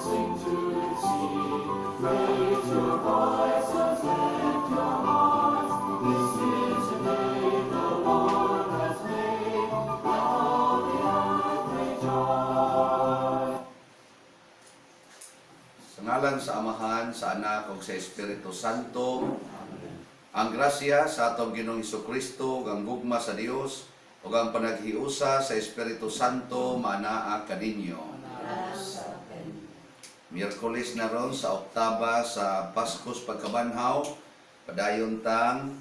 sing to the sea. Raise your voices, lift your hearts. This is the day the Lord has made. Let all the earth rejoice. Sa ngalan sa Amahan, sa Anak, ug sa Espiritu Santo. Ang grasya sa atong Ginoong Hesukristo, ang gugma sa Dios, ug ang panaghiusa sa Espiritu Santo manaa kaninyo. Miyerkules na ron sa oktaba sa Paskos Pagkabanhaw, padayon tang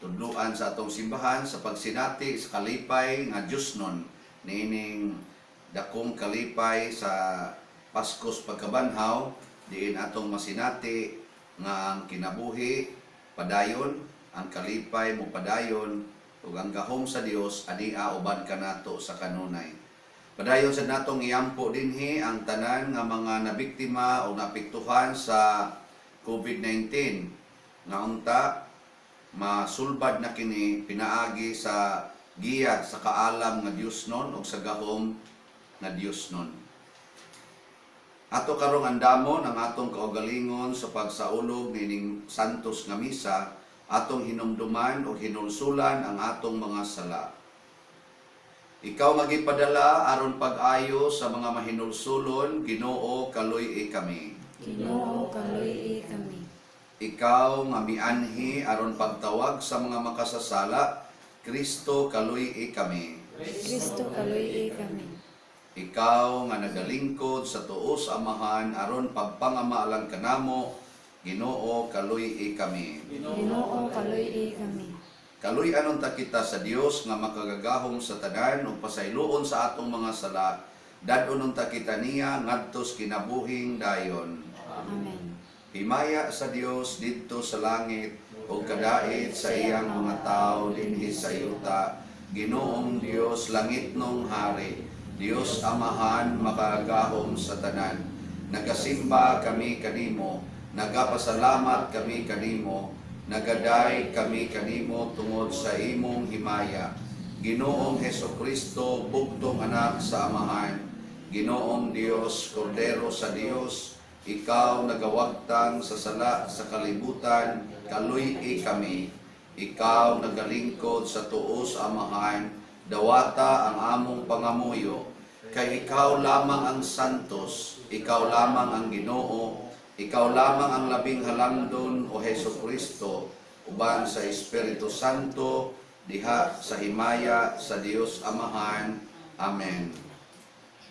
tudluan sa atong simbahan sa pagsinati sa kalipay nga Diosnon niining dakong kalipay sa Paskos Pagkabanhaw, diin atong masinati nga ang kinabuhi padayon, ang kalipay mo padayon, ug ang gahom sa Dios adia uban kanato sa kanunay. Padayon sa natong iampo dinhi ang tanan nga mga nabiktima o napiktuhan sa COVID-19 nga unta masulbad na kini pinaagi sa giya sa kaalam nga Diosnon ug sa gahom nga Diosnon. Ato karong andamon ang atong kaugalingon sa pagsaulog nining santos nga misa, atong hinumduman o hinulsulan ang atong mga sala. Ikaw magipadala aron pag-ayo sa mga mahinulsulon, Ginoo kaluy kami. Ginoo kaluy kami. Ikaw nga mianhi aron pagtawag sa mga makasasala, Kristo kaluy kami. Kristo kaluy kami. Ikaw nga nagalingkod sa tuos Amahan aron pagpangamaalan kanamo, Ginoo kaluy kami. Ginoo kaluy kami. Kaluy anon ta kita sa Dios nga makagagahom sa tanan ug pasayloon sa atong mga sala, dad-onon ta kita niya ngadtos kinabuhing dayon. Amen. Himaya sa Dios didto sa langit ug kadait sa iyang mga tawo dinhi sa yuta, Ginoong Dios langitnong hari, Dios Amahan makagahom sa tanan. Nagasimba kami kanimo, nagapasalamat kami kanimo, nagaday kami kanimo tungod sa imong himaya. Ginoong Hesukristo, bugtong anak sa Amahan, Ginoong Dios, Kordero sa Dios, ikaw nagawagtang sa sala sa kalibutan, kaluy kami. Ikaw nagalingkod sa tuos Amahan, dawata ang among pangamuyo. Kay ikaw lamang ang santos, ikaw lamang ang Ginoo, ikaw lamang ang labing halangdon o Hesukristo, uban sa Espiritu Santo, diha sa himaya sa Dios Amahan. Amen.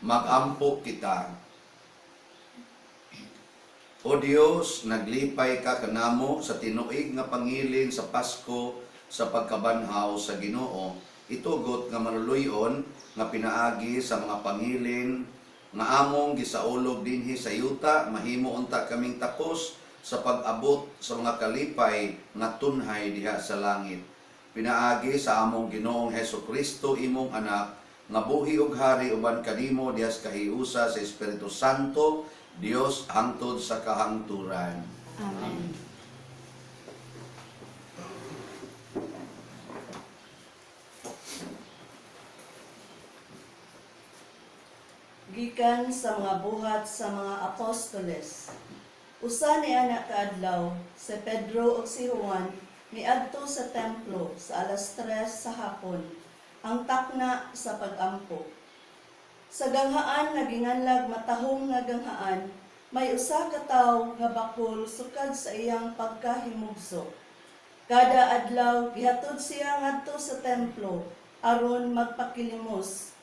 Mag-ampo kita. O Dios, naglipay ka kanamo sa tinuig nga pangilin sa Pasko sa pagkabanhaw sa Ginoo. Itugot nga manuluyon nga pinaagi sa mga pangilin nga among gisaulog dinhi sa yuta, mahimo unta kaming tapos sa pag-abot sa mga kalipay nga tunhay diha sa langit. Pinaagi sa among Ginoong Hesukristo imong anak nga buhi ug hari uban kanimo diha sa kahiusa sa Espiritu Santo, Dios hangtod sa kahangturan. Amen. Gikan sa mga buhat sa mga apostoles. Usa ni anak kaadlaw, si Pedro ug si Juan miadto sa templo sa alas 3 sa hapon, ang takna sa pag-ampo. Sa ganghaan nga ginganlag matahong nga ganghaan, may usa ka tawo nga bakol sukad sa iyang pagkahimugso. Kada adlaw gihatod siya ngadto sa templo aron magpakilimos.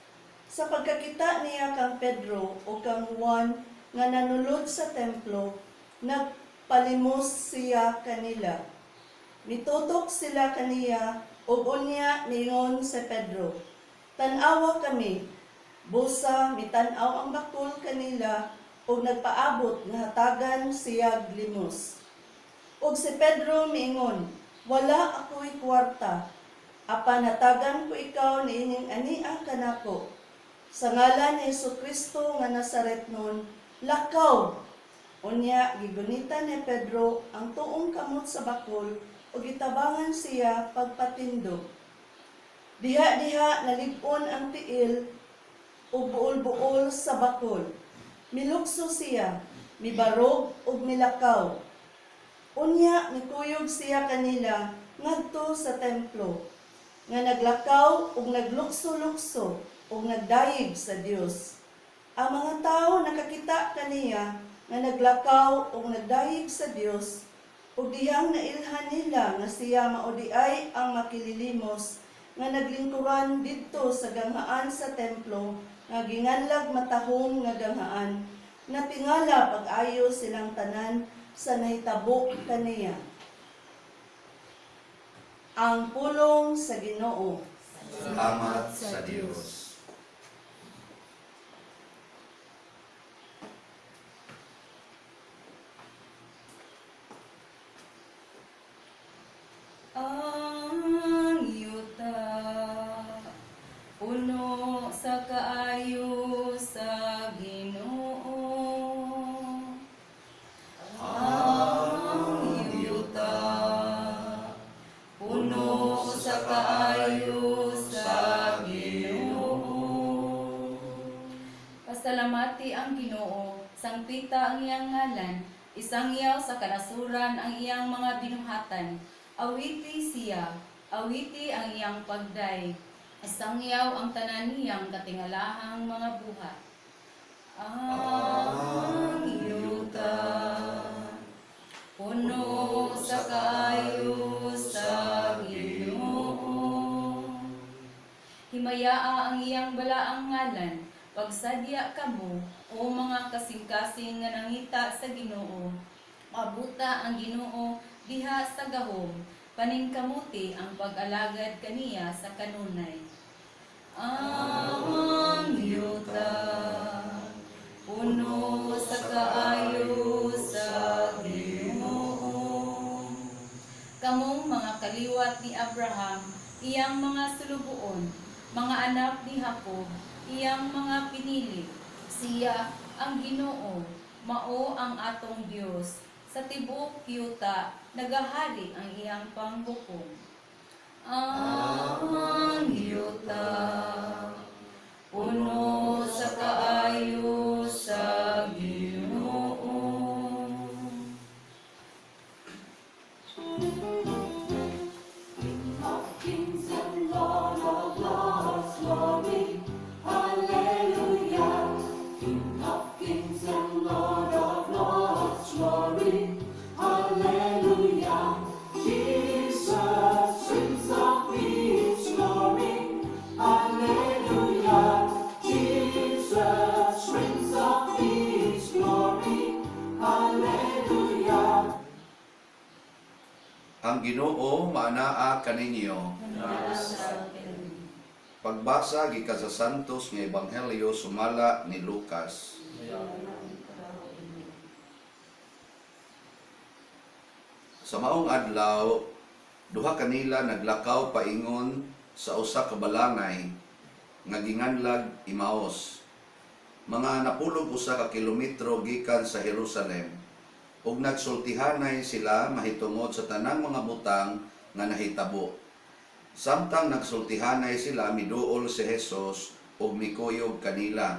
Sa pagkakita niya kang Pedro o kang Juan nga nanulod sa templo, nagpalimos siya kanila. Nitutok sila kaniya ug unya niingon si Pedro, "Tan-awa kami." Busa mitan-aw ang bakol kanila ug nagpaabot nga hatagan siya limos. Ug si Pedro miingon, "Wala ako'y kwarta, apan hatagan ko ikaw niining ania kanako. Sa ngalan ni Hesukristo nga Nazaretnon, lakaw." Unya gigunita ni Pedro ang tuong kamot sa bakol ug gitabangan siya pagpatindog. Diha-diha nalipon ang tiil ug buol-buol sa bakol. Milukso siya, mibarog ug milakaw. Unya mikuyog siya kanila ngadto sa templo, nga naglakaw ug naglukso-lukso ug nagdayeg sa Dios. Ang mga tao nakakita kaniya nga naglakaw ug nagdayeg sa Dios, ug dihang nailhan nila nga siya mao di ay ang makililimos nga naglingkuran didto sa ganghaan sa templo, nga ginganlag matahong nga ganghaan, napingala pag-ayo silang tanan sa nahitabo kaniya. Ang pulong sa Ginoo. Salamat sa Diyos. Ang yuta puno sa kaayo sa Ginoo. Ang yuta puno sa kaayo sa Ginoo. Pasalamati ang Ginoo, sangpita ang iyang ngalan, isangyaw sa kanasuran ang iyang mga binuhatan. Awiti siya, awiti ang iyang pagday, isangyaw ang tanan niyang katingalahang mga buhat. Ang yuta puno sa kaayo sa Ginoo. Himayaa ang iyang balaang ngalan, pagsadya kamo o mga kasing-kasing nga nangita sa Ginoo. Mabuta ang Ginoo diha sa gahom, paningkamuti ang pag-alagad kaniya sa kanunay. Ang yuta puno sa kaayo sa Ginoo. Kamong mga kaliwat ni Abraham, iyang mga sulubuon, mga anak ni Jacob, iyang mga pinili. Siya ang Ginoo, mao ang atong Dios. Sa tibok yuta, nagahari ang iyang pangbukom. Ang yuta puno sa kaayo sa Ginoo. Of kings and Lord of lords, glory, hallelujah. King of kings and Lord of lords, glory, hallelujah. Jesus, Prince of Peace, glory, hallelujah. Jesus, Prince of Peace, glory, hallelujah. Ang Ginoo maanaa kaninyo. Pagbasa gikan sa Santos nga Ebanghelyo sumala ni Lucas. Sa maong adlaw, duha kanila naglakaw paingon sa usa ka balangay nga ginganlag Imaos. Mga napulog usa ka kilometro gikan sa Jerusalem. Ug nagsultihanay sila mahitungod sa tanang mga butang nga nahitabo. Samtang nagsultihanay sila, miduol si Jesus ug mikuyog kanila.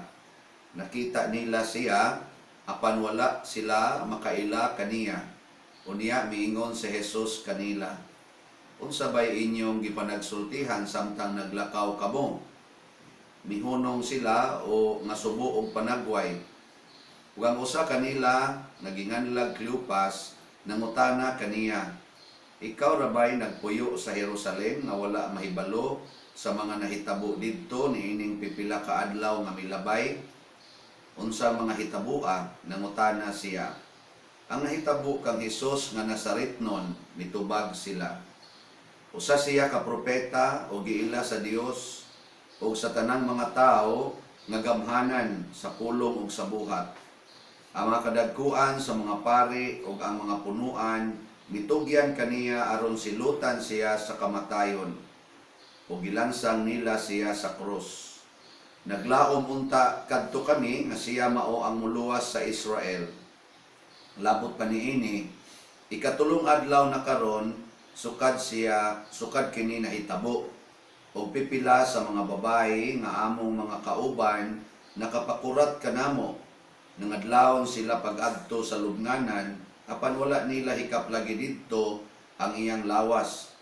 Nakita nila siya, apan wala sila makaila kaniya. Unya miingon si Jesus kanila, unsa bay inyong gipanagsultihan samtang naglakaw kamo? Mihunong sila o nga subo og panagway. Ug ang usa kanila naginganlag Cleopas nangutana kaniya, ikaw rabay nagpuyo sa Jerusalem nga wala mahibalo sa mga nahitabo didto niining pipila ka adlaw nga milabay? Unsa mga hitabua? Nangutana siya. Ang nahitabo kang Hesus nga Nazaretnon, mitubag sila. Usa siya ka propeta o giila sa Dios o sa tanang mga tao nga gamhanan sa pulong ug sa buhat. Ang mga kadagkuan sa mga pari ug ang mga punuan mitugyan kaniya aron silutan siya sa kamatayon o gilansang nila siya sa krus. Naglaom unta kadto kami nga siya mao ang muluwas sa Israel. Labot pa niini, ikatulong adlaw na karon sukad kini nahitabo o pipila sa mga babae nga among mga kauban nakapakurat kanamo nangadlawon sila pag-adto sa lubnganan, apan wala nila hikap lagi didto ang iyang lawas.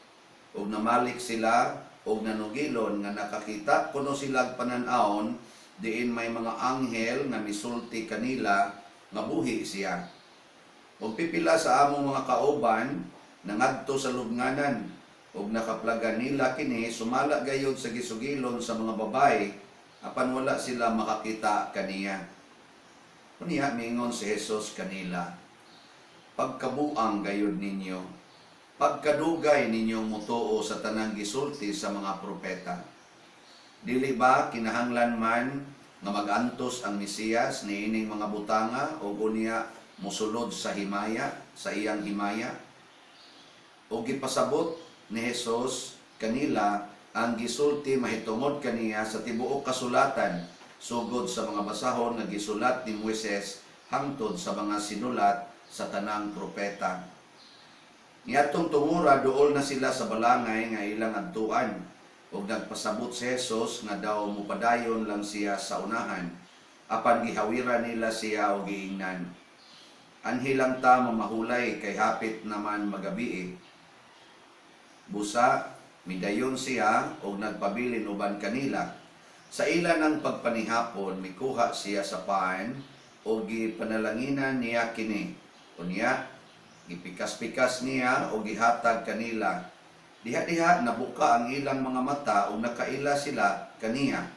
Ug namalik sila ug nanugilon nga nakakita kuno sila panan-awon diin may mga anghel nga misulti kanila nga buhi siya. Ug pipila sa among mga kauban nangadto sa lubnganan ug nakaplagan nila kini sumala gayud sa gisugilon sa mga babae apan wala sila makakita kaniya. Unya mingon si Jesus kanila, pagkabuang gayud ninyo, pagkadugay ninyong mutuo sa tanang gisulti sa mga propeta. Dili ba kinahanglan man nga magantos ang Mesiyas niining mga butanga o unya mosulod sa himaya, sa iyang himaya? O gipasabot ni Jesus kanila ang gisulti mahitungod kaniya sa tibuok kasulatan sugod sa mga basahon nga gisulat ni Moises hangtod sa mga sinulat sa tanang propeta. Niadtong tungura duol na sila sa balangay nga ilang adtuan ug nagpasabot si Jesus nga daw mupadayon lang siya sa unahan apan gihawiran nila siya og giingnan. Anhilang ta mamahulay kay hapit naman magabi. Busa midayon siya ug nagpabilin uban kanila. Sa ilan ang pagpanihapon mikuha siya sa paan ug gipanalanginan niya kini. Unya gipikas-pikas niya ug gihatag kanila. Diha-diha nabuka ang ilang mga mata ug nakaila sila kaniya.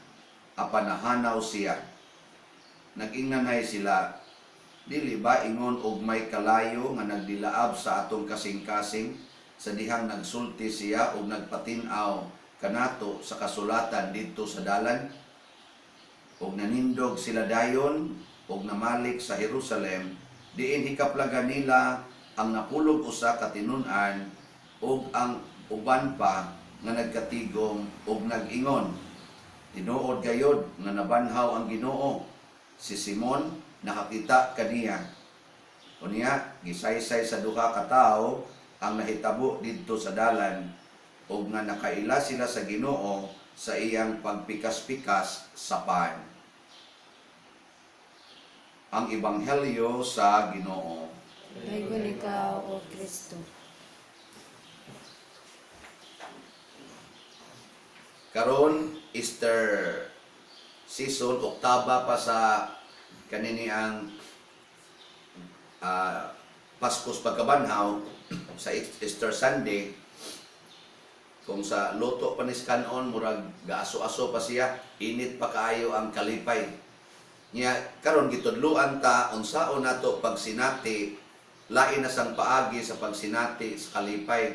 Apan nahanaw siya. Nag-ingnanay sila, dili ba ingon og may kalayo nga nagdilaab sa atong kasing-kasing sa dihang nagsulti siya ug nagpatin-aw kanato sa kasulatan didto sa dalan? Ug nanindog sila dayon ug namalik sa Jerusalem diin hikaplagan nila ang napulog usa ka tinun-an ug ang uban pa nga nagkatigom ug nag-ingon, tinuod gayod nga nabanhaw ang Ginoo. Si Simon nakakita kaniya. Unya gisaysay sa duha ka tawo ang nahitabo didto sa dalan ug nga nakaila sila sa Ginoo sa iyang pagpikas-pikas sa paan. Ang Ebanghelyo sa Ginoo. Daygon ikaw, O Kristo. Karon Easter season, Oktaba pa sa kanini ang Paskos pagkabanhaw sa Easter Sunday. Kung sa luto pa ni kanon murag gaaso-aso pa siya, init pa kaayo ang kalipay. Nya karon gitudluan ta unsaon nato pagsinati, lain na sang paagi sa pagsinati sa kalipay.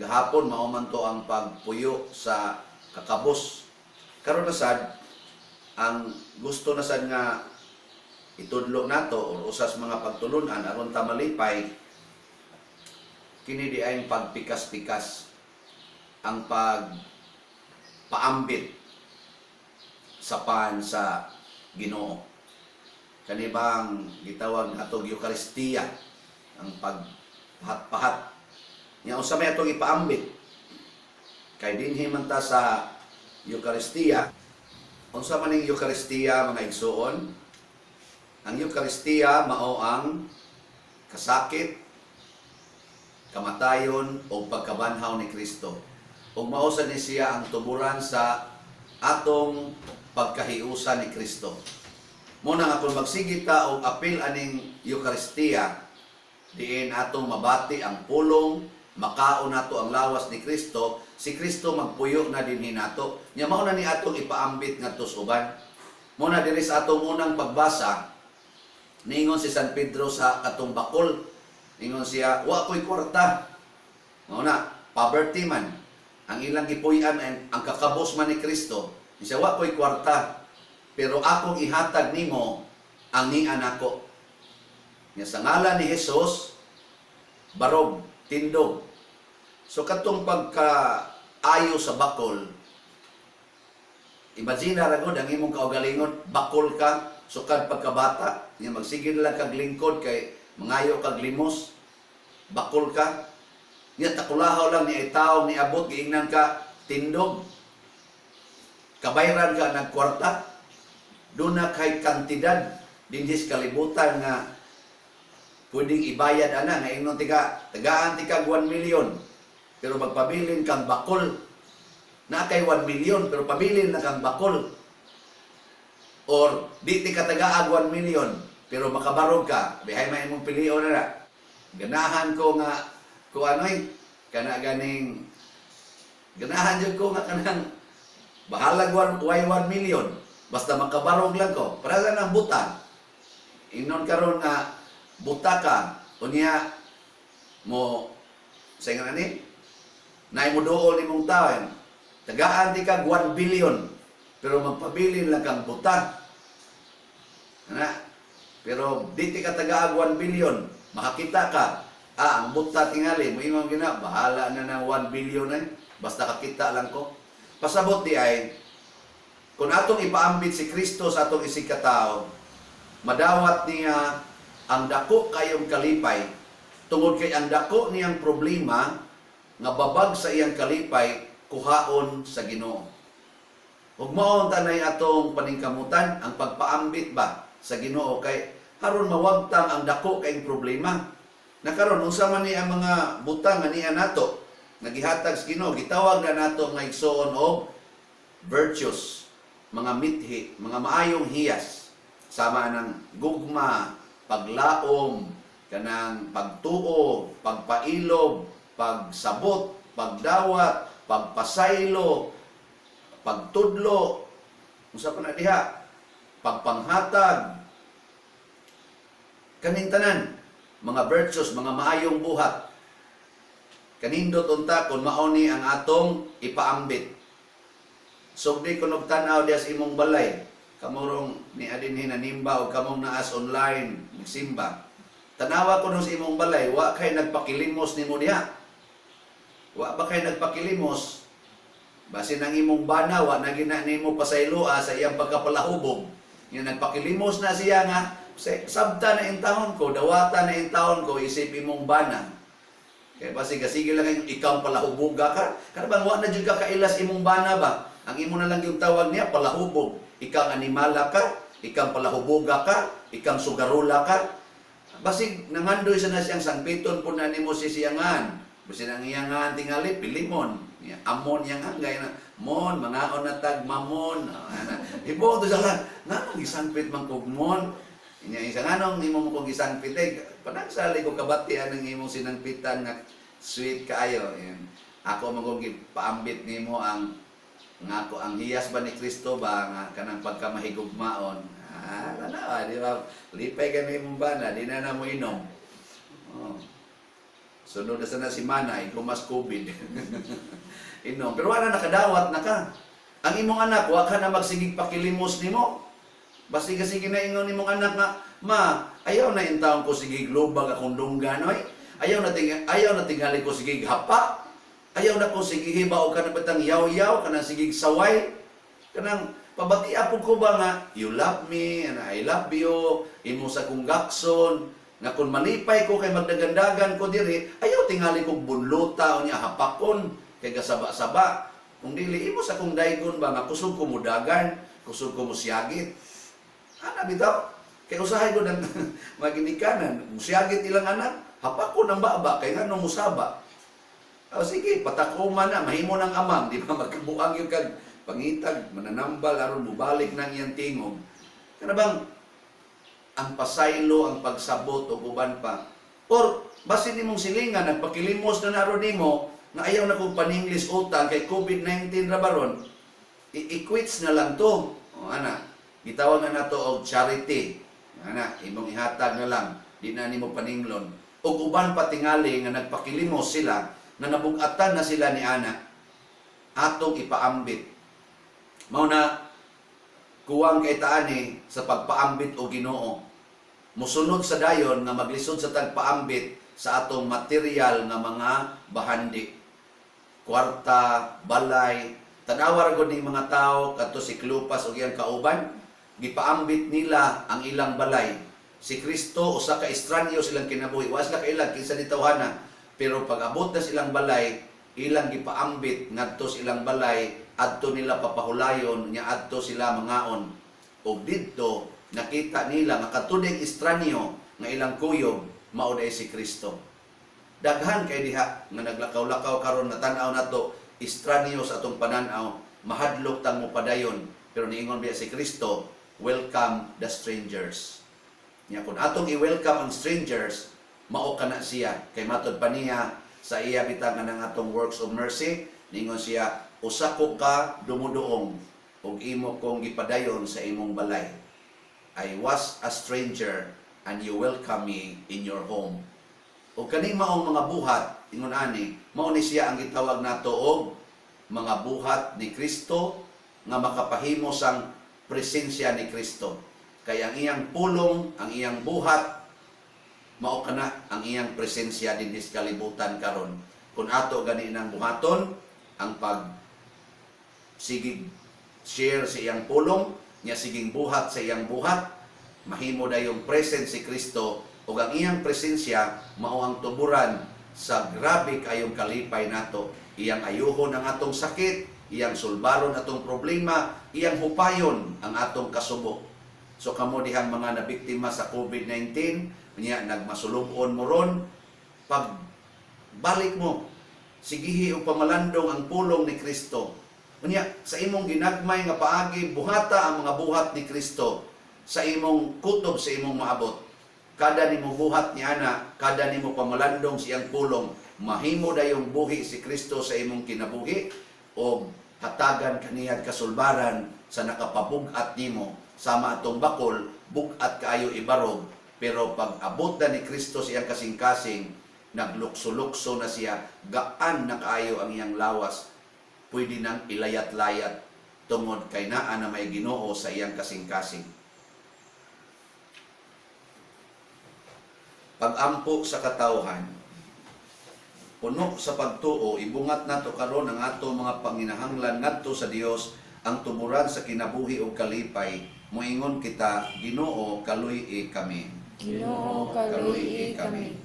Gahapon mao man to ang pagpuyo sa kakabos. Karon na sad ang gusto na sad nga itudlo nato o usas mga pagtulunan aron ta malipay kini di ay pagpikas-pikas, ang pagpaambit sa paan sa Ginoo. Kanibang gitawag atong Eucharistia, ang pagpahat-pahat. Nya usa may atong ipaambit kay dinhi man ta sa Eucharistia. Unsa man ning Eucharistia mga igsoon? Ang Eucharistia mao ang kasakit, kamatayon o pagkabanhaw ni Kristo. Ug mao sa ni siya ang tuburan sa atong pagkahiusa ni Kristo. Muna nga kung magsigit ta og apil aning Eucharistia, diin atong mabati ang pulong, makaon nato ang lawas ni Kristo, si Kristo magpuyo na dinhi nato. Nya mao na ni atong ipaambit ngadto sa uban. Muna diri sa atong unang pagbasa, ningon si San Pedro sa katong bakol, ningon siya, wa ko'y kwarta. Mao na, poverty man. Ang ilang gipuy-an ang kakabos man ni Kristo. Siya, wa ko'y kwarta, pero akong ihatag nimo ang ni anako. Nya sa ngalan ni Jesus, barog, tindog. So katong pagkaayo sa bakol, imagine ra gud ang imong kaugalingon, bakol ka, sukad pagkabata, nya magsigid lang kag lingkod kay mangayo kag limos, bakol ka. Nya takulahaw lang ni tawo ni abot giingnan ka tindog. Kabayran ka nagkwarta. Doon na kay kantidad dinhi sa kalibutan nga pwedeng ibayad ana nga ingnon tagaan tika 1 million pero magpabilin kang bakol na kay 1 million pero pabilin na kang bakol, or di ti ka tagaag 1 million pero makabarog ka, bihay may imong pilion na. Ganahan ko nga ko anoy kana ganing ganahan jud ko nga kanang bahalag 1 million basta makabarog lang ko para lang ang buta. Ingnon karon nga buta ka unya mo sa nga ni nay mo dool nimong taon tagaan ti kag 1 billion pero magpabilin lang kang buta ana, pero di ti ka tagaag 1 billion makakita ka ang buta tingali mo imong gina bahala na ng 1 billion ay basta kakita lang ko. Pasabot di ay kung atong ipaambit si Kristo sa atong isig katao, madawat niya ang dako kayong kalipay tungod kay ang dako niyang problema nga babag sa iyang kalipay kuhaon sa Ginoo. Ug mao tanay atong paningkamutan ang pagpaambit ba sa Ginoo kay aron mawagtang ang dako kayong problema. Nakaron unsa man ni ang mga butang nga niya nato nagihatag sa Ginoo, gitawag na nato nga igsoon og virtues, mga mithi, mga maayong hiyas sama ng gugma, paglaom, kanang pagtuo, pagpailob, pagsabot, pagdawat, pagpasaylo, pagtudlo, unsa pa na diha, pagpanghatag, kaning tanan, mga virtues, mga maayong buhat. Kanindot unta kung mauni ang atong ipaambit. Sugdi kun og tan-aw diha sa imong balay, kamurong ni adinhi nanimba o kamong naas online nagsimba. Tanawa ko sa imong balay, wa kay nagpakilimos nimo diha. Wa ba kay nagpakilimos? Basin ang imong bana, wa na gina nimo pasaylua sa iyang pagkapalahubog. Nga nagpakilimos na siya nga, sabta na intahon ko, dawata na intahon ko, isip imong bana. Kaya sige lang yung ikaw palahuboga ka. Karabang wa na dyan ka kailas imong bana ba? Ang imo na lang yung tawag niya, palahubog. Ikang animala ka, ikang palahuboga ka, ikang sugarula ka. Basig nangandoy sa na siyang sangpiton po na nimo sisiyangan. Basin ang iyangan tingali, pilimon. Amon yang hangay na, mon, mga onatag, mamon. Ibo to sa lang, nanong isangpit man kugmon. Isa nga nung imo mo kong isangpit, panagsali ko kabatian ng imong sinangpitan nga sweet kaayo. Ako magong paambit nimo ang nga ako ang hiyas ba ni Kristo ba nga kanang pagkamahigugmaon. Di ba? Lipay ka na imong bana, di na mo inom. Sunod na sana si Manay, kumas COVID. Inom. Pero wala nakadawat na ka. Ang imong anak, wa ka na magsigig pakilimos nimo. Basta sige na ingon nimong anak nga, ma, ayaw na intawon ko sigig lubag akong dungganoy. Ayaw na tingali ko sigig hapa. Ayaw na ko sigig hiba o kanang batang yaw-yaw, kanang sigig saway. Kanang pabati po ko ba nga, you love me, and I love you, imo sa kong gakson, nga kung malipay ko kay magdagandagan ko diri, ayaw tingali ko bunluta o niya hapakon, kay gasaba-saba. Kung dili, imo sa kong daygon ba nga kusog ko mo dagan, kusog ko mo siyagit. Ana bitaw, kay usahay ko ng maginikanan, musiyagit ilang anak, hapak ko ng baba, kay nga nung musaba. O sige, patakuman na, mahimo ng amang, di ba, magkabuang yung kag pangitag, mananambal, aron mubalik ng iyang tingog. Kana bang, ang pasaylo, ang pagsabot, o uban pa. Or, basin nimong silingan, nagpakilimos na naroon nimo, na ayaw na kong paninglis utang, kay COVID-19 rabaron, i-quits na lang to. O ana, gitawag na nato og charity. Ana, imong ihatag na lang, di na nimo paninglon. Og uban pa tingali nga nagpakilimos sila, na nabugatan na sila ni ana, atong ipaambit. Mao na kuwang kay taani sa pagpaambit o Ginoo. Musunod sa dayon nga maglisod sa tagpaambit sa atong material nga mga bahandi. Kwarta, balay, tanawar gud ning mga tawo kadto si Cleopas ug iyang kauban, gipaambit nila ang ilang balay. Si Kristo usa ka estranyo silang kinabuhi, wa sila kailan kinsa ditawhana. Pero pag abot na silang balay, ilang gipaambit ngadto silang balay, adto nila papahulayon nya adto sila mangaon. Og didto nakita nila nga katudig estranyo nga ilang kuyog mao day si Kristo. Daghan kay diha nga naglakaw-lakaw karon natanaw nato estranyo sa atong pananaw, mahadlok tang mo padayon, pero niingon biya si Kristo, welcome the strangers. Nya kun atong i-welcome ang strangers, mao kana siya kay matod pa niya sa iya bitang kanang atong works of mercy, ningon siya, usa ko ka dumuduong ug imo kong gipadayon sa imong balay. I was a stranger and you welcome me in your home. O kaning maong mga buhat, ingon ani, mao ni siya ang gitawag nato og mga buhat ni Kristo nga makapahimo sang presensya ni Kristo. Kay ang iyang pulong, ang iyang buhat, mao kana ang iyang presensya dinhi sa kalibutan karon. Kung ato gani nang buhaton, ang pag sigig share sa iyang pulong, niya siging buhat sa iyang buhat, mahimo dayong presence si Kristo, ug ang iyang presensya mao ang tuburan sa grabe kayong kalipay nato. Iyang ayuhon ang atong sakit, iyang sulbaron atong problema, iyang hupayon ang atong kasubok. So kamo dihang mga nabiktima sa COVID-19, niya nagmasulubon mo ron, pag balik mo, sigihi o pamalandong ang pulong ni Kristo. Unya, sa imong ginagmay nga paagi, buhata ang mga buhat ni Kristo sa imong kutob, sa imong maabot. Kada nimo buhat ni ana, kada nimo pamalandong siyang pulong, mahimo dayong buhi si Kristo sa imong kinabuhi o hatagan kaniyang kasulbaran sa nakapabugat nimo. Sama atong bakol, bugat kaayo ibarog, pero pag abot na ni Kristo siyang kasing-kasing, naglukso-lukso na siya, gaan na kaayo ang iyang lawas, pwede nang ilayat-layat tungod kay naa na may Ginoo sa iyang kasing-kasing. Pag-ampo sa katawhan, puno sa pagtuo, ibungat nato karon ang ato mga panginahanglan ngadto sa Dios, ang tuburan sa kinabuhi ug kalipay. Moingon kita, Ginoo kaluy kami. Ginoo kaluy kami.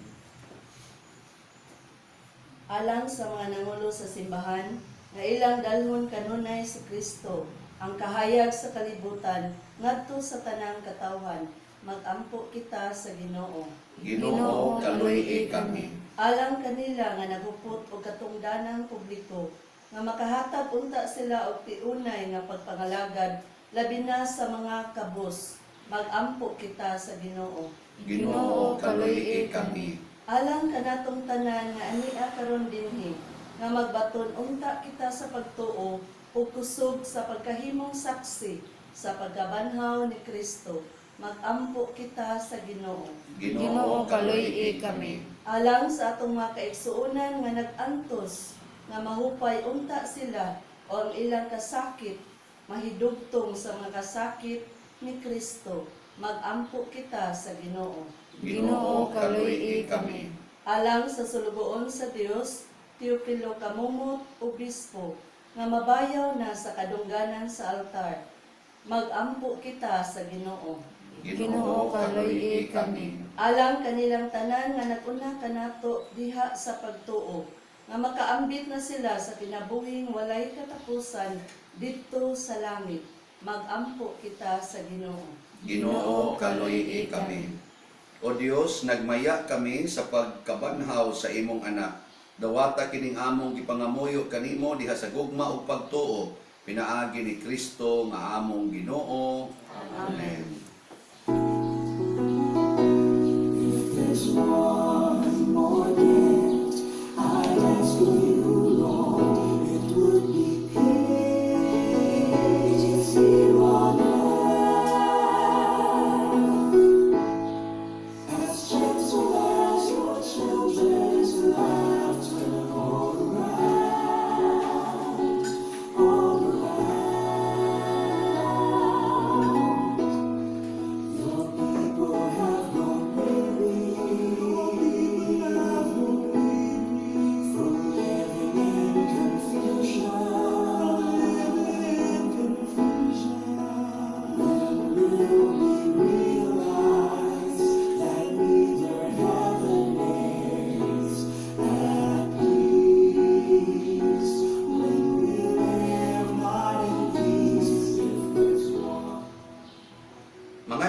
Alang sa mga nangulo sa simbahan, nga ilang dalhon kanunay si Kristo, ang kahayag sa kalibutan, ngadto sa tanang katawhan, mag-ampo kita sa Ginoo. Ginoo kaluy kami. Alang kanila nga nagupot og katungdanang publiko, nga makahatag unta sila og tiunay nga pagpangalagad, labi na sa mga kabus, mag-ampo kita sa Ginoo. Ginoo kaluy kami. Alang kanatong tanan nga ania karon dinhi, nga magbaton unta kita sa pagtuo ug kusog sa pagkahimong saksi sa pagkabanhaw ni Kristo, mag-ampo kita sa Ginoo. Ginoo kaluy kami. Alang sa atong mga kaigsuonan nga nag-antos, nga mahupay unta sila o ang ilang kasakit, mahidugtong sa mga kasakit ni Kristo, mag-ampo kita sa Ginoo. Ginoo kaluy kami. Alang sa sulugoon sa Dios, Teopilo Kamumot, Obispo, nga mabayaw na sa kadungganan sa altar, mag-ampo kita sa Ginoo. Ginoo kaluy kami. Alang kanilang tanan nga naguna kanato diha sa pagtuo, nga makaambit na sila sa kinabuhing walay katapusan didto sa langit, mag-ampo kita sa Ginoo. Ginoo kaluy kami. O Dios, nagmaya kami sa pagkabanhaw sa imong anak. Dawata kining among gipangamuyo kanimo diha sa gugma ug pagtuo, pinaagi ni Kristo nga among Ginoo. Amen. There's one more gift I ask of you, Lord, it would be peace here on earth, as gentle as your children's laughter all around, all around. Your people have grown weary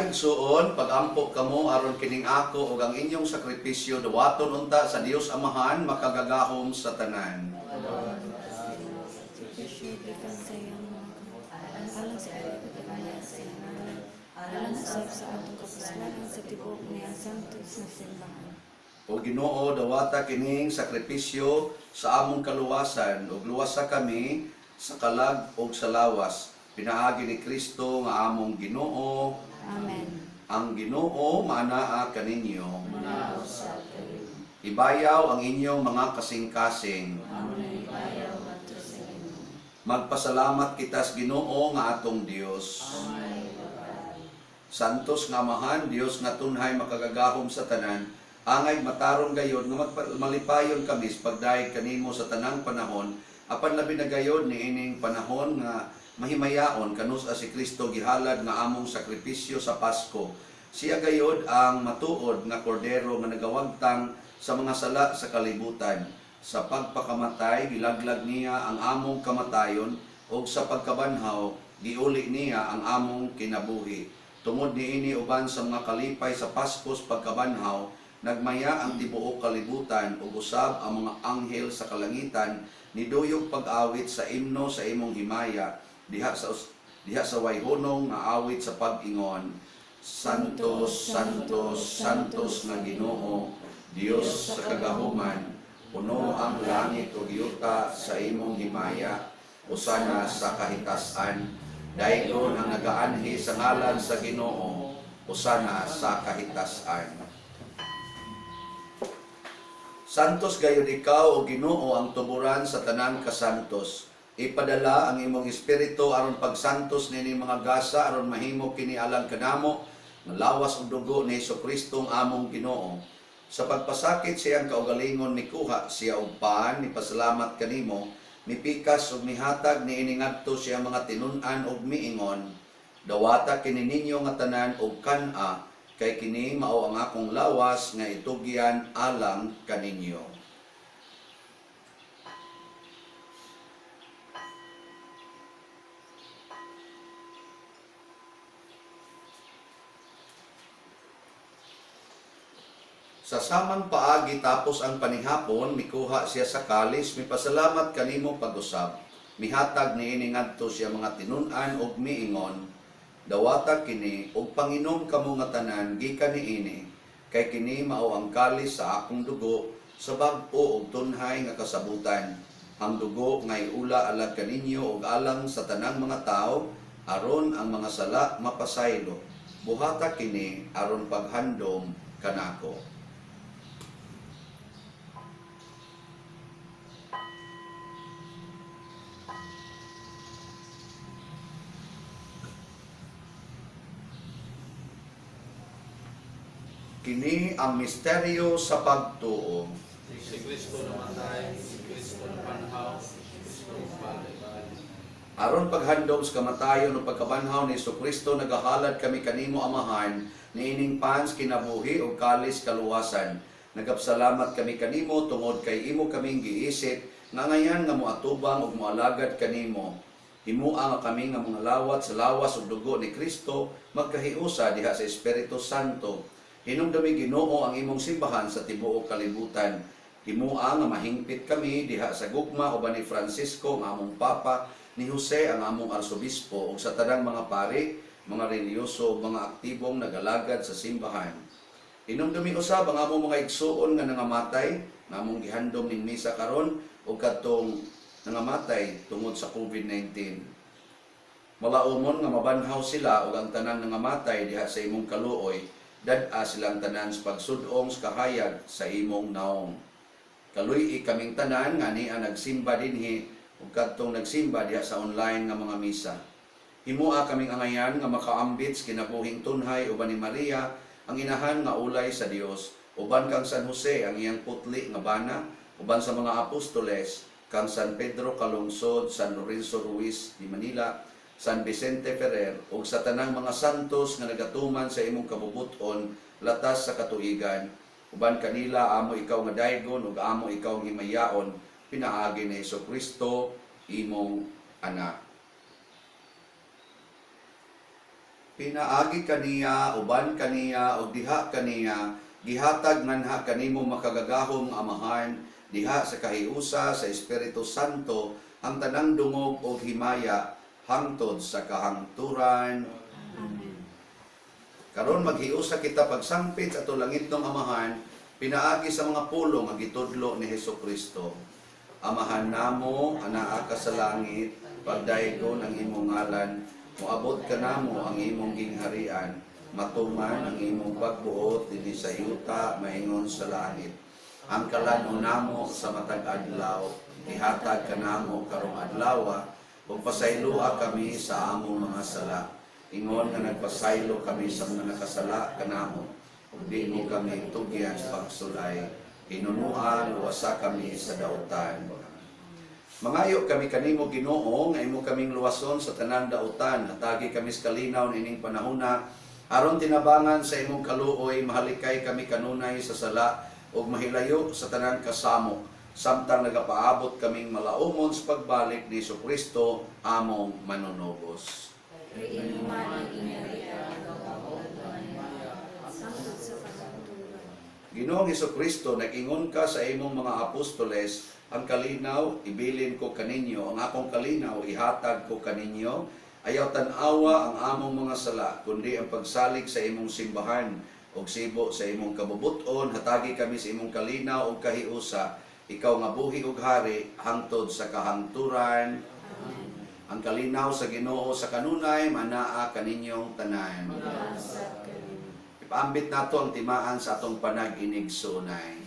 Mga igsuon, pag-ampo kamo aron kining ako ug ang inyong sakripisyo dawaton unta sa Dios Amahan makagagahom sa tanan. Gikan sa iyang mga alang sa pagkakaya sa iyang ngalan, alang sa atong kapuslanan sa tibuok niya santos na simbahan. O Ginoo, dawata kining sakripisyo sa among kaluwasan ug luwasa kami sa kalag ug sa lawas. Pinaagi ni Kristo nga among Ginoo. Amen. Ang Ginoo maanaa kaninyo. Ibayaw ang inyong mga kasing-kasing. Magpasalamat kita sa Ginoo nga atong Dios. Santos nga Amahan, Dios nga tunhay makagagahom sa tanan, angay matarong gayod nga malipayon kami sa pagdayeg kanimo sa tanang panahon, apan labi na gayod ni ining panahon nga mahimayaon kanus si Kristo gihalad nga among sakripisyo sa Pasko. Siya gayod ang matuod nga kordero nga nagawagtang sa mga sala sa kalibutan. Sa pagpakamatay gilaglag niya ang among kamatayon ug sa pagkabanhaw giuli niya ang among kinabuhi. Tungod niini uban sa mga kalipay sa Pasko sa pagkabanhaw, nagmaya ang tibuok kalibutan ug usab ang mga anghel sa kalangitan niduyog pag-awit sa imno sa imong himaya. Diha sa wayhonong nga awit sa pag-ingon, Santos, Santos, Santos nga Ginoo, Dios sa kagahuman, puno ang langit ug yuta sa imong himaya, usana sa kahitasan, daygon ang nagaanhi sa ngalan sa Ginoo, usana sa kahitasan. Santos gayud ikaw o Ginoo ang tuburan sa tanan kasantos. Ipadala ang imong espiritu aron pagsantos nini mga gasa aron mahimo kini alang kanamo nga lawas ug dugo ni Hesukristo ang among Ginoo. Sa pagpasakit siyang kaugalingon mikuha siya og paan ni pasalamat kanimo, mipikas ug mihatag ni iningadto siya mga tinun-an ug miingon, dawata kini ninyo nga tanan og kan-a kay kini mao ang akong lawas nga itugyan alang kaninyo. Sa samang paagi tapos ang panihapon, mikuha siya sa kalis, mipasalamat kanimo pag-usab. Mihatag ni iningadto siya mga tinun-an ug miingon, dawata kini ug panginom kamo nga tanan gikan niini, kay kini mao ang kalis sa akong dugo sa bag-o ug tunhay nga kasabutan. Ang dugo nga iula alag kaninyo ug alang sa tanang mga tao aron ang mga sala mapasaylo. Buhata kini aron paghandom kanako. Kini ang misteryo sa pagtuo. Si Kristo namatay, si Kristo napanhaw, si Kristo balik-balik. Aron paghandom sa kamatayon o pagkabanhaw ni Hesukristo, nagahalad kami kanimo Amahan, niining pans kinabuhi o kalis kaluwasan. Nagapsalamat kami kanimo tungod kay imo kaming giisip, nga ngayan nga moatubang ug moalagad kanimo. Himua nga kami nga mga lawat sa lawas ug dugo ni Kristo, magkahiusa diha sa Espiritu Santo. Hinumdumi Ginoo ang imong simbahan sa tibuok kalibutan. Himua nga mahingpit kami diha sa gugma uban ni Francisco nga among Papa, ni Jose ang among Arsobispo ug sa tanang mga pari, mga reliyoso ug mga aktibong nagalagad sa simbahan. Hinumdumi usab ang among mga igsuon nga nangamatay, nga among gihandom ning misa karon ug kadtong nangamatay tungod sa COVID-19. Malaumon nga mabanhaw sila ug ang tanan nangamatay diha sa imong kaluoy, dad-a silang tanan sa pagsudong sa kahayag sa imong naong. Kaluy kaming tanan nga niya nagsimba dinhi ug kadtong nagsimba diha sa online nga mga misa. Himua kaming angayan nga makaambit sa kinabuhing tunhay uban ni Maria, ang inahan nga ulay sa Dios, uban kang San Jose ang iyang putli nga bana, uban sa mga apostoles, kang San Pedro Calungsod, San Lorenzo Ruiz di Manila, San Vicente Ferrer, ug sa tanang mga santos nga nagatuman sa imong kabubuton latas sa katuigan. Uban kanila amo ikaw nga daygon ug amo ikaw nga himayaon, pinaagi ni Hesukristo imong anak. Pinaagi kaniya, uban kaniya, o diha kaniya, gihatag nganha kanimo makagagahom amahan, diha sa kahiusa sa Espiritu Santo, ang tanang dungog o himaya, hangtod sa kahangturan. Amen. Karon maghiusa kita pagsangpit sa langit ng amahan, pinaagi sa mga pulong ang gitudlo ni Hesukristo. Amahan namo, anaa ka sa langit, pagdayego ng imong ngalan, moabot ka namo ang imong gingharian, matuman ang imong pagbuot dinhi sa yuta maingon sa langit. Ang kalanon namo sa matag adlaw, ihatag ka namo karong adlaw, ug pasaylua kami sa among mga sala. Ingon nga nagpasaylo kami sa mga nakasala kanamo, ug di mo kami tugyan sa pagsulay. Hinunuan wasa kami sa dautan. Mangayo kami kanimo Ginoo nga imo kaming luwason sa tanang dautan, hatagi kami sa kalinaw nining panahona, aron tinabangan sa imong kaluoy, mahalikay kami kanunay sa sala ug mahilayo sa tanang kasamo, samtang nagapaabot kaming malaumon sa pagbalik ni Jesucristo among manunubos. Riin man ang inarita sangtod sa kahangturan. Ginoong Jesucristo, nag-ingon ka sa imong mga apostoles, ang kalinaw ibilin ko kaninyo, ang akong kalinaw ihatag ko kaninyo. Ayaw tan-awa ang among mga sala, kundi ang pagsalig sa imong simbahan ug sibo sa imong kabubuton, hatagi kami sa imong kalinaw ug kahiusa. Ikaw nga buhi ug hari hangtod sa kahangturan. Ang kalinaw sa Ginoo sa kanunay manaa kaninyong tanan. Masat kanimo. Ipaambit nato ang timaan sa atong panag-inigsunay.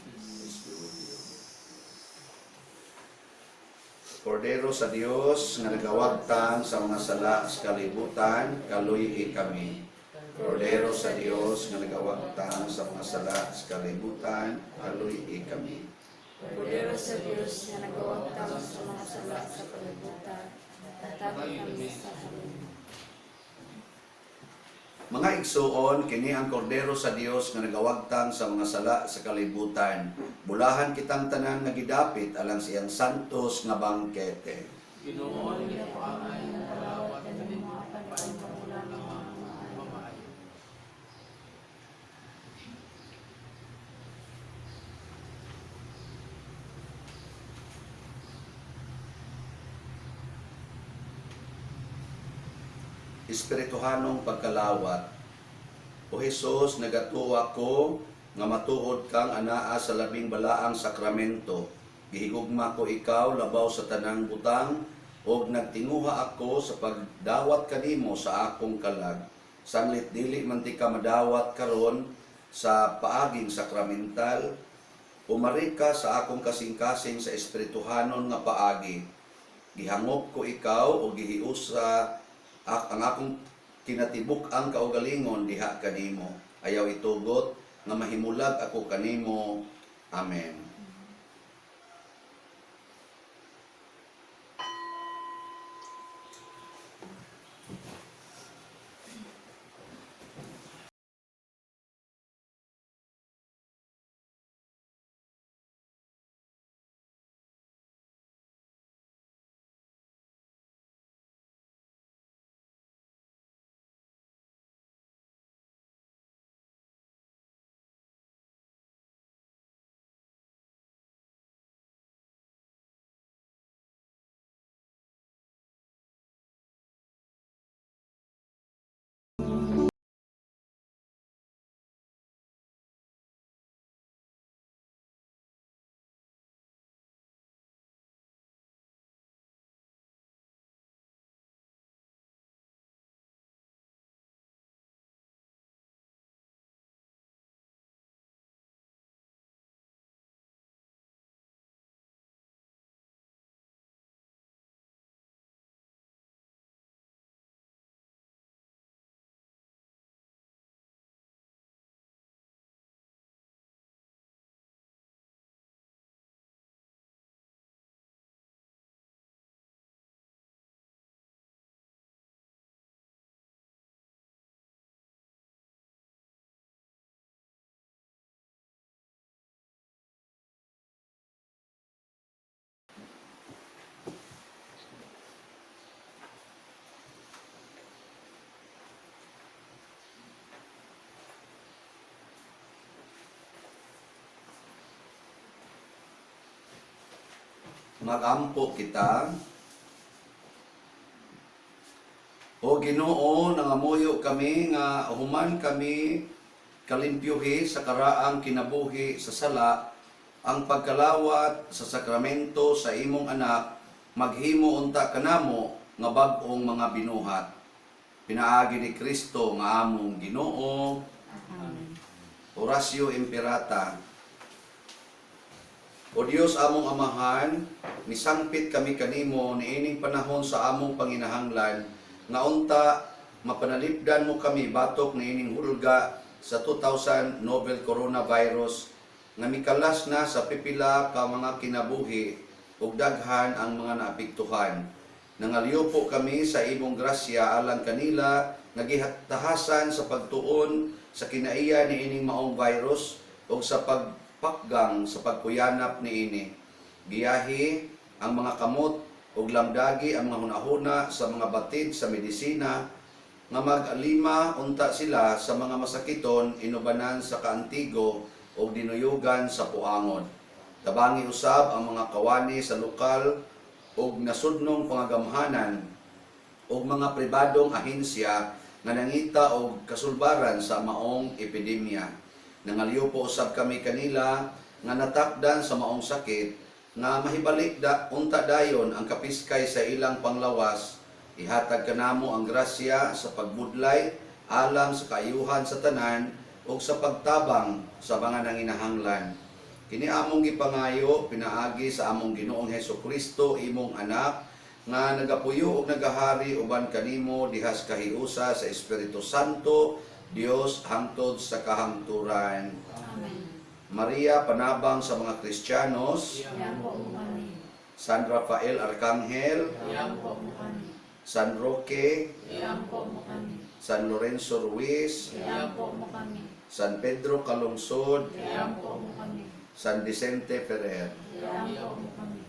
Kordero sa Dios nga nagawagtan sa mga sala sa kalibutan, kaluy kami. Kordero sa Dios nga nagawagtan sa mga sala sa kalibutan, kaluy kami. Kordero sa Diyos na nagawagtang sa mga sala sa kalibutan, tatapos kami sa kalibutan. Mga igsuon, kini ang kordero sa Dios nga nagawagtang sa mga sala sa kalibutan. Bulahan kitang tanan nga gidapit alang siyang santos nga bangkete. Ginoo niya paangay ang palawat kanimo pagpamula ng mga mamaayo. Espirituhanong pagkalawat. O Jesus, nagatuwa ko nga matuod kang anaa sa labing balaang sakramento. Gihigugma ko ikaw labaw sa tanang butang og nagtinguha ako sa pagdawat kanimo sa akong kalag. Sanglit dili man ti ka madawat karon sa paaging sakramental, umari ka sa akong kasing-kasing sa espirituhanon nga paagi. Gihangop ko ikaw o gihiusa ang akong kinatibuk ang kaugalingon diha kanimo. Ayaw itugot nga mahimulag ako kanimo. Amen. Magampo kita. O Ginoo, nangamuyo kami nga human kami kalimpyuhi sa karaang kinabuhi sa sala, ang pagkalawat sa sakramento sa imong anak, maghimo unta kanamo nga bag-ong mga binuhat. Pinaagi ni Kristo nga among Ginoo. Amen. Orasio Imperata. O Dios among amahan, misangpit kami kanimo niining panahon sa among panginahanglan, nga unta mapanalipdan mo kami batok niining hulga sa 2000 novel coronavirus, nga mikalas na sa pipila ka mga kinabuhi ug daghan ang mga naapektuhan. Nangaliyo po kami sa imong grasya alang kanila nagihatahasan sa pagtuon sa kinaiya niining maong virus o sa pagpakgang sa pagkuyanap niini. Giyahi ang mga kamot ug lamdagi ang mga hunahuna sa mga batid sa medisina nga mag-alima unta sila sa mga masakiton inubanan sa kaantigo o dinuyugan sa puangon. Tabangi usab ang mga kawani sa lokal ug nasudnong pangagamhanan ug mga pribadong ahensya nga nangita og kasulbaran sa maong epidemya. Nangaliyo po usab kami kanila nga natakdan sa maong sakit nga mahibalik unta dayon ang kapiskay sa ilang panglawas. Ihatag kanamo ang grasya sa pagbudlay alang sa kaayuhan sa tanan ug sa pagtabang sa mga nanginahanglan. Kini among gipangayo pinaagi sa among Ginoong Hesukristo imong anak nga nagapuyo ug nagahari uban kanimo dihas kahiusa sa Espiritu Santo, Dios hangtod sa kahangturan. Amen. Maria panabang sa mga Kristiyanos, Yampo mo kami. San Rafael Arcangel, Yampo mo kami. San Roque, Yampo mo kami. San Lorenzo Ruiz, Yampo mo kami. San Pedro Calungsod, Yampo mo kami. San Vicente Ferrer. Yampo mo kami.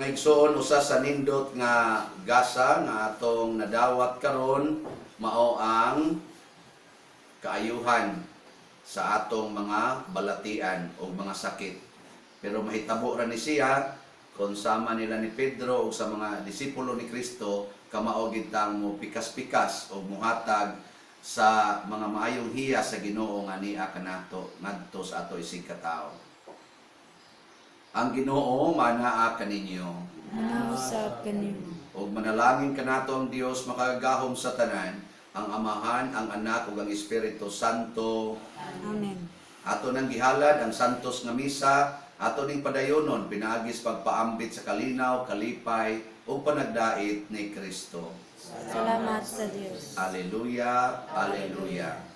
Ngaigsoon usa sa nindot nga gasa nga atong nadawat karon mao ang kaayuhan sa atong mga balatian o mga sakit. Pero mahitabo ra ni siya kung sama nila ni Pedro o sa mga disipulo ni Kristo kamao gid tang mo pikas-pikas o muhatag sa mga maayong hiya sa Ginoo nga niya kanato ngadto sa ato isig katao. Ang Ginoo manaa kaninyo. Manausap kanimo. O manalangin kanato ang Dios makagahom sa tanan, ang Amahan, ang Anak ug ang Espiritu Santo. Amen. Ato nang gihalad ang santos nga misa, ato ning padayonon pinaagis pagpaambit sa kalinaw, kalipay ug panagdait ni Kristo. Salamat sa Dios. Alleluia, alleluia.